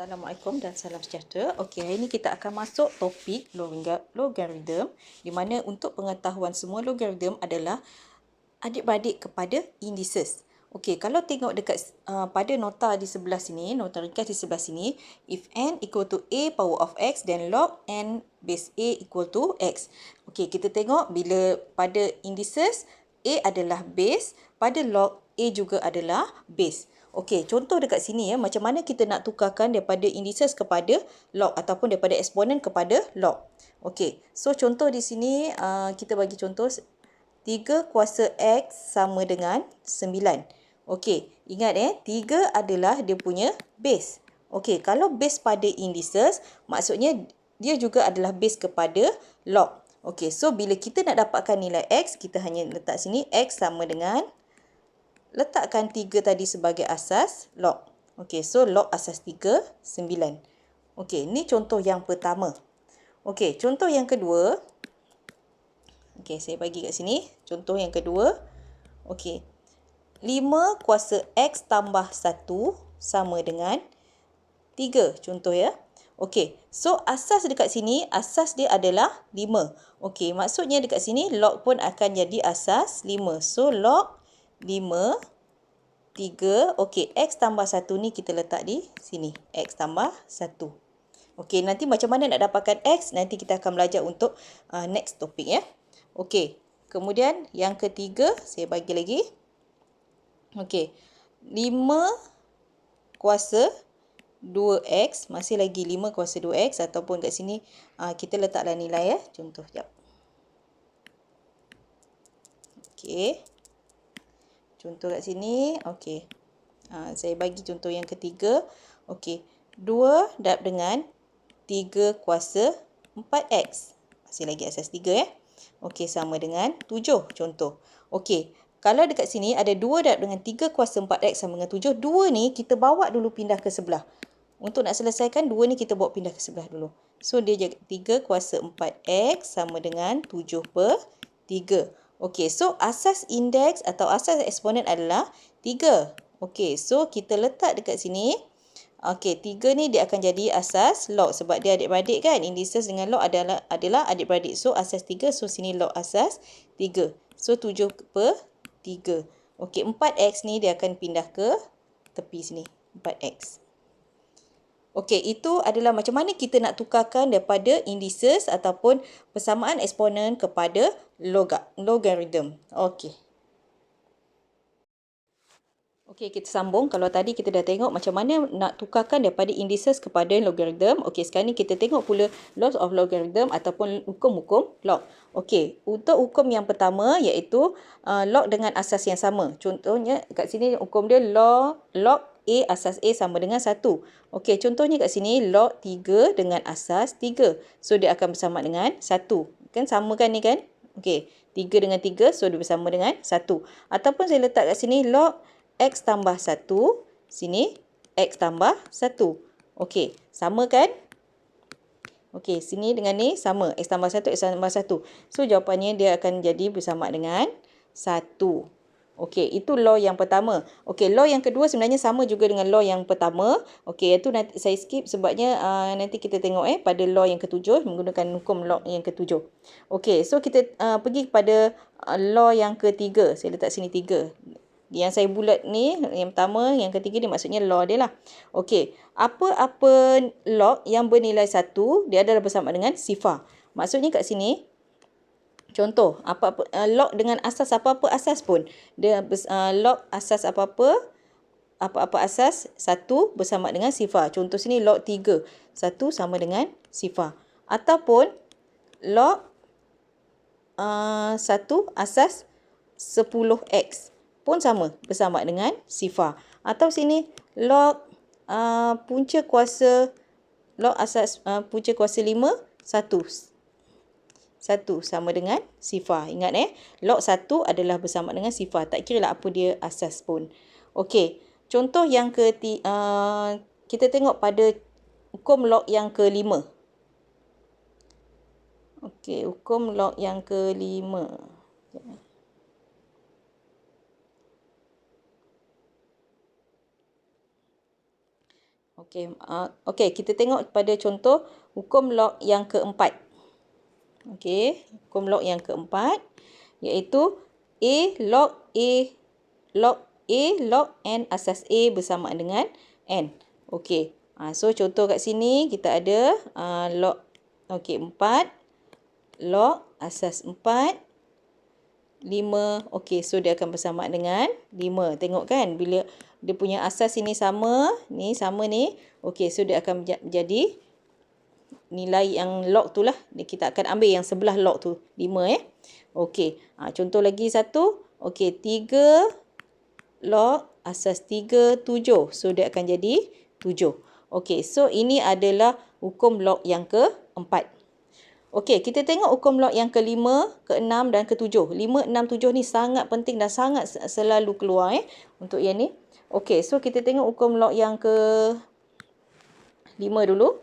Assalamualaikum dan salam sejahtera. Okey, hari ini kita akan masuk topik logaritm, di mana untuk pengetahuan semua logaritm adalah adik-beradik kepada indices. Okey, kalau tengok dekat pada nota di sebelah sini, nota ringkas di sebelah sini, if n equal to a power of x, then log n base a equal to x. Okey, kita tengok bila pada indices a adalah base, pada log a juga adalah base. Okey, contoh dekat sini ya, macam mana kita nak tukarkan daripada indices kepada log ataupun daripada eksponen kepada log. Okey, so contoh di sini kita bagi contoh 3 kuasa X sama dengan 9. Okey, ingat 3 adalah dia punya base. Okey, kalau base pada indices, maksudnya dia juga adalah base kepada log. Okey, so bila kita nak dapatkan nilai X, kita hanya letak sini X sama dengan, letakkan 3 tadi sebagai asas log. Okey, so log asas 3, 9. Okey, ni contoh yang pertama. Okey, contoh yang kedua. Okey, saya bagi kat sini. Contoh yang kedua. Okey, 5 kuasa X tambah 1 sama dengan 3. Contoh ya. Okey, so asas dekat sini, asas dia adalah 5. Okey, maksudnya dekat sini log pun akan jadi asas 5. So, log 5, 3. Okey, X tambah 1 ni kita letak di sini. X tambah 1. Okey, nanti macam mana nak dapatkan X, nanti kita akan belajar untuk next topik ya. Okey, kemudian yang ketiga, saya bagi lagi. Okey, 5 kuasa 2X, masih lagi 5 kuasa 2X ataupun kat sini kita letaklah nilai ya. Contoh, sekejap. Okey. Contoh kat sini, okey. Saya bagi contoh yang ketiga. Okey, 2 darab dengan 3 kuasa 4X. Masih lagi asas 3 ya. Okey, sama dengan 7 contoh. Okey, kalau dekat sini ada 2 darab dengan 3 kuasa 4X sama dengan 7. 2 ni kita bawa dulu pindah ke sebelah. Untuk nak selesaikan 2 ni kita bawa pindah ke sebelah dulu. So, dia jadi 3 kuasa 4X sama dengan 7 per 3. Okey, so asas indeks atau asas eksponen adalah 3. Okey, so kita letak dekat sini. Okey, 3 ni dia akan jadi asas log sebab dia adik-beradik kan. Indices dengan log adalah adik-beradik. So, asas 3. So, sini log asas 3. So, 7 per 3. Okey, 4X ni dia akan pindah ke tepi sini. 4X. Okey, itu adalah macam mana kita nak tukarkan daripada indices ataupun persamaan eksponen kepada logaritm. Okey. Okey, kita sambung. Kalau tadi kita dah tengok macam mana nak tukarkan daripada indices kepada logaritm. Okey, sekarang ni kita tengok pula laws of logarithm ataupun hukum-hukum log. Okey, untuk hukum yang pertama iaitu log dengan asas yang sama. Contohnya kat sini hukum dia log A asas A sama dengan 1. Okey, contohnya kat sini log 3 dengan asas 3. So, dia akan bersama dengan 1. Kan sama kan ni kan? Okey, 3 dengan 3, so dia bersama dengan 1. Ataupun saya letak kat sini log X tambah 1. Sini X tambah 1. Okey, sama kan? Okey, sini dengan ni sama. X tambah 1, X tambah 1. So, jawapannya dia akan jadi bersama dengan 1. Okey, itu law yang pertama. Okey, law yang kedua sebenarnya sama juga dengan law yang pertama. Okey, itu nanti saya skip sebabnya nanti kita tengok pada law yang ketujuh menggunakan hukum law yang ketujuh. Okey, so kita pergi kepada law yang ketiga. Saya letak sini 3. Yang saya bulat ni, yang pertama, yang ketiga ni maksudnya law dia lah. Okey, apa-apa log yang bernilai 1, dia adalah bersama dengan sifar. Maksudnya kat sini, contoh, apa-apa log dengan asas apa-apa asas pun. Dia log asas apa-apa asas 1 bersama dengan sifar. Contoh sini log 3. 1 sama dengan sifar. Ataupun log 1 asas 10x pun sama bersama dengan sifar. Atau sini log punca kuasa log asas punca kuasa 5 1 sama dengan sifar. Ingat log 1 adalah bersama dengan sifar. Tak kira lah apa dia asas pun. Okey, contoh yang kita tengok pada hukum log yang kelima. Okey, hukum log yang kelima. Okey, kita tengok pada contoh hukum log yang keempat. Okey, hukum log yang keempat iaitu A log N asas A bersamaan dengan N. Okey, so contoh kat sini kita ada log 4 log asas 4 5. Okey, so dia akan bersamaan dengan 5. Tengok kan, bila dia punya asas ini sama, ni sama ni. Okey, so dia akan menjadi nilai yang log tu lah. Kita akan ambil yang sebelah log tu, 5 Okey, contoh lagi satu. Okey, 3 log asas 3, 7. So dia akan jadi 7. Okey, so ini adalah hukum log yang keempat. Okey, kita tengok hukum log yang kelima, keenam dan ketujuh. 5, 6, 7 ni sangat penting dan sangat selalu keluar untuk yang ni. Okey, so kita tengok hukum log yang ke-5 dulu.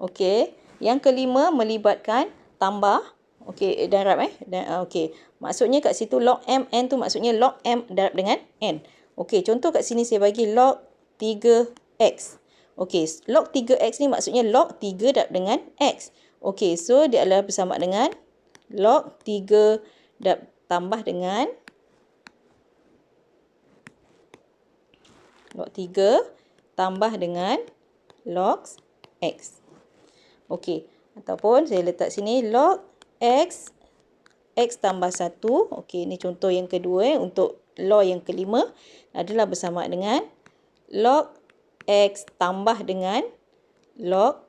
Okey, yang kelima melibatkan tambah. Okey, darab okey, maksudnya kat situ log M N tu maksudnya log M darab dengan N. Okey, contoh kat sini saya bagi log 3X. Okey, log 3X ni maksudnya log 3 darab dengan X. Okey, so dia adalah bersama dengan log 3 tambah dengan log 3 tambah dengan log X. Okey, ataupun saya letak sini log X tambah 1. Okey, ini contoh yang kedua untuk law yang kelima adalah bersama dengan log X tambah dengan log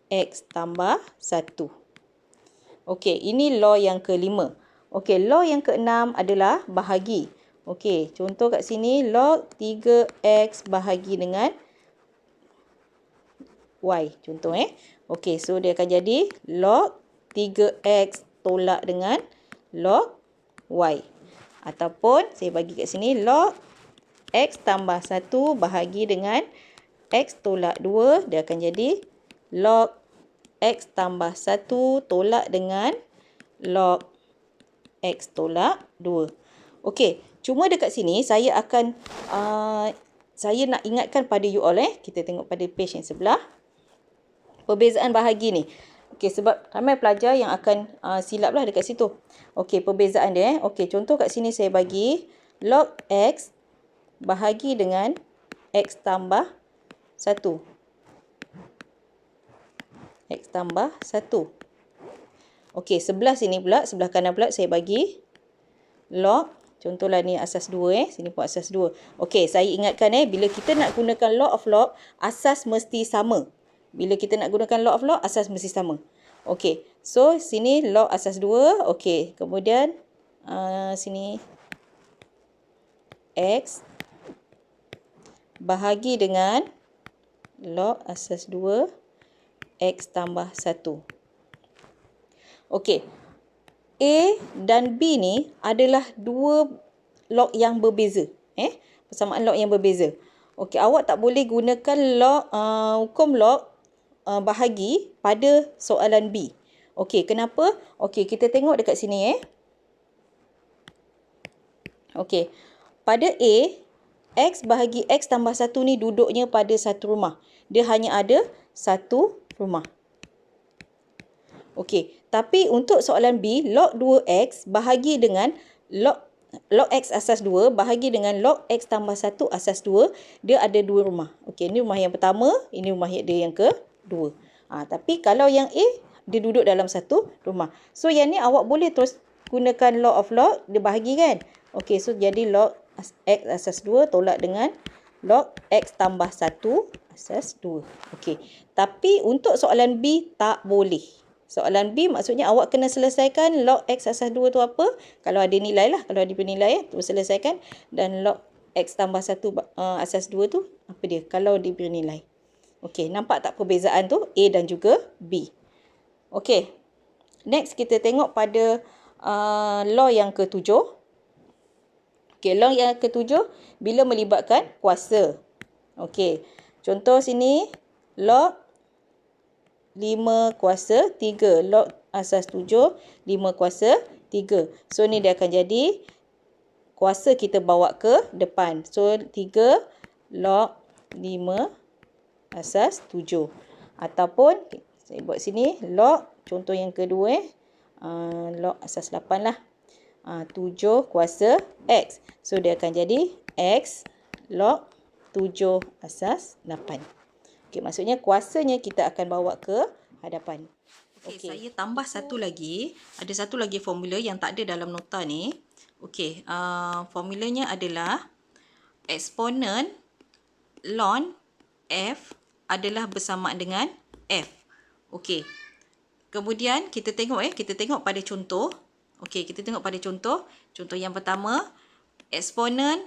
X tambah 1. Okey, ini law yang kelima. Okey, law yang keenam adalah bahagi. Okey, contoh kat sini log 3X bahagi dengan Y. Contoh Okey, so dia akan jadi log 3X tolak dengan log Y. Ataupun saya bagi kat sini log X tambah 1 bahagi dengan X tolak 2. Dia akan jadi log X tambah 1 tolak dengan log X tolak 2. Okey, cuma dekat sini saya akan saya nak ingatkan pada you all kita tengok pada page yang sebelah. Perbezaan bahagi ni. Okey, sebab ramai pelajar yang akan silap lah dekat situ. Okey, perbezaan dia Okey, contoh kat sini saya bagi log X bahagi dengan X tambah 1. X tambah 1. Okey, sebelah sini pula, sebelah kanan pula saya bagi log, contohlah ni asas 2 sini pun asas 2. Okey, saya ingatkan bila kita nak gunakan law of log, asas mesti sama. Bila kita nak gunakan law of log, asas mesti sama. Okey, so sini log asas 2. Okey, kemudian sini X bahagi dengan log asas 2 X tambah 1. Okey, A dan B ni adalah dua log yang berbeza. Persamaan log yang berbeza. Okey, awak tak boleh gunakan log hukum log bahagi pada soalan B. Okey, kenapa? Okey, kita tengok dekat sini Okey, pada A, X bahagi X tambah 1 ni duduknya pada satu rumah. Dia hanya ada satu rumah. Okey, tapi untuk soalan B, log 2X bahagi dengan log X asas 2 bahagi dengan log X tambah 1 asas 2, dia ada dua rumah. Okey, ini rumah yang pertama, ini rumah dia yang kedua. Tapi kalau yang A, dia duduk dalam satu rumah. So, yang ni awak boleh terus gunakan law of log, dia bahagi kan? Okey, so jadi log X asas 2 tolak dengan log X tambah 1 asas 2. Okey, tapi untuk soalan B tak boleh. Soalan B maksudnya awak kena selesaikan log X asas 2 tu apa. Kalau ada nilai lah. Kalau ada nilai tu selesaikan. Dan log X tambah 1 asas 2 tu apa dia. Kalau diberi nilai. Okey, nampak tak perbezaan tu? A dan juga B. Okey. Next kita tengok pada law yang ke-7. Okey, law yang ke-7 bila melibatkan kuasa. Okey. Contoh sini log 5 kuasa 3. Log asas 7, 5 kuasa 3. So, ni dia akan jadi kuasa kita bawa ke depan. So, 3 log 5 asas 7. Ataupun saya buat sini log, contoh yang kedua log asas 8 lah. 7 kuasa X. So dia akan jadi X log 7 asas 8. Okey, maksudnya kuasanya kita akan bawa ke hadapan. Okey, saya tambah satu lagi. Ada satu lagi formula yang tak ada dalam nota ni. Okey, formulanya adalah eksponen ln F adalah bersamaan dengan F. Okey. Kemudian kita tengok pada contoh. Okey, kita tengok pada contoh. Contoh yang pertama, eksponen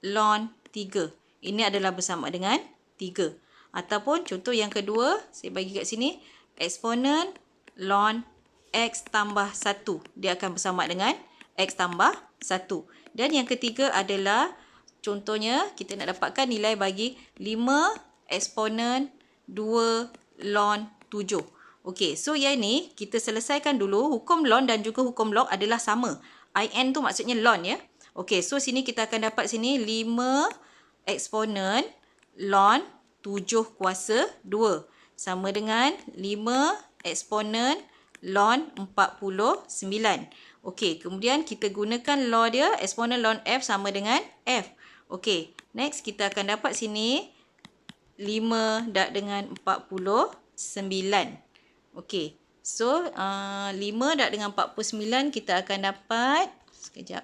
ln 3. Ini adalah bersama dengan 3. Ataupun contoh yang kedua, saya bagi kat sini, eksponen ln X tambah 1. Dia akan bersama dengan X tambah 1. Dan yang ketiga adalah, contohnya kita nak dapatkan nilai bagi 5 eksponen 2 ln 7. Okey, so yang ni kita selesaikan dulu. Hukum ln dan juga hukum log adalah sama. In tu maksudnya ln ya. Okey, so sini kita akan dapat sini 5 eksponen ln 7 kuasa 2 sama dengan 5 eksponen ln 49. Okey, kemudian kita gunakan law dia, eksponen ln F sama dengan F. Okey, next kita akan dapat sini 5 darab dengan 49. Okey, so 5 darab dengan 49 kita akan dapat, sekejap,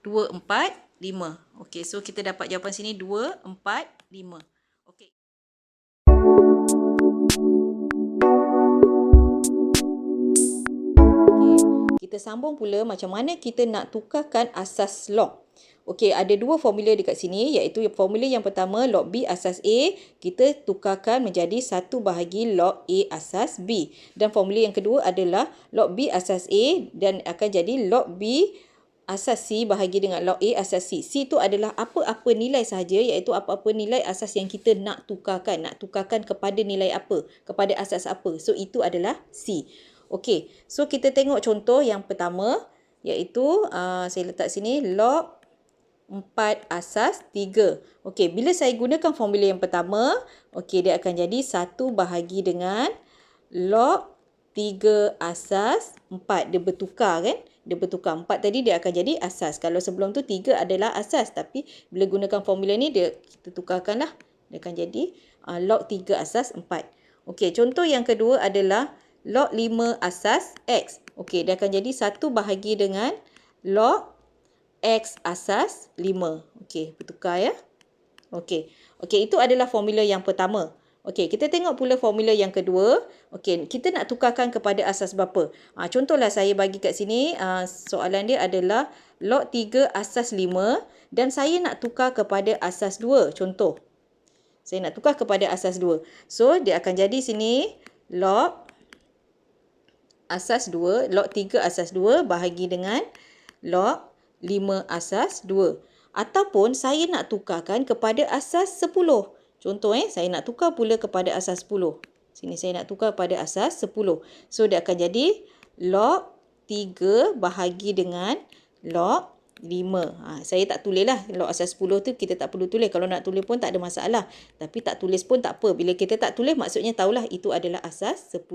245. Okey, so kita dapat jawapan sini 245. Okey. Kita sambung pula macam mana kita nak tukarkan asas log. Okey, ada dua formula dekat sini, iaitu formula yang pertama log B asas A, kita tukarkan menjadi 1 bahagi log A asas B. Dan formula yang kedua adalah log B asas A dan akan jadi log B asas C bahagi dengan log A asas C. C itu adalah apa-apa nilai sahaja, iaitu apa-apa nilai asas yang kita nak tukarkan. Nak tukarkan kepada nilai apa, kepada asas apa. So, itu adalah C. Okey, so kita tengok contoh yang pertama, iaitu saya letak sini log 4 asas 3. Okey, bila saya gunakan formula yang pertama, okey, dia akan jadi 1 bahagi dengan log 3 asas 4. Dia bertukar kan? Dia bertukar. 4 tadi dia akan jadi asas. Kalau sebelum tu 3 adalah asas. Tapi bila gunakan formula ni, kita tukarkanlah. Dia akan jadi log 3 asas 4. Okey, contoh yang kedua adalah log 5 asas X. Okey, dia akan jadi 1 bahagi dengan log X asas 5. Okey, bertukar ya. Okey. Okey, itu adalah formula yang pertama. Okey, kita tengok pula formula yang kedua. Okey, kita nak tukarkan kepada asas berapa? Contohlah saya bagi kat sini, soalan dia adalah log 3 asas 5 dan saya nak tukar kepada asas 2. Contoh. Saya nak tukar kepada asas 2. So, dia akan jadi sini log asas 2, log 3 asas 2 bahagi dengan log 5 asas 2. Ataupun saya nak tukarkan kepada asas 10. Contoh saya nak tukar pula kepada asas 10. Sini saya nak tukar kepada asas 10. So dia akan jadi log 3 bahagi dengan log 5. Saya tak tulis lah log asas 10 tu, kita tak perlu tulis. Kalau nak tulis pun tak ada masalah. Tapi tak tulis pun tak apa. Bila kita tak tulis maksudnya tahulah itu adalah asas 10.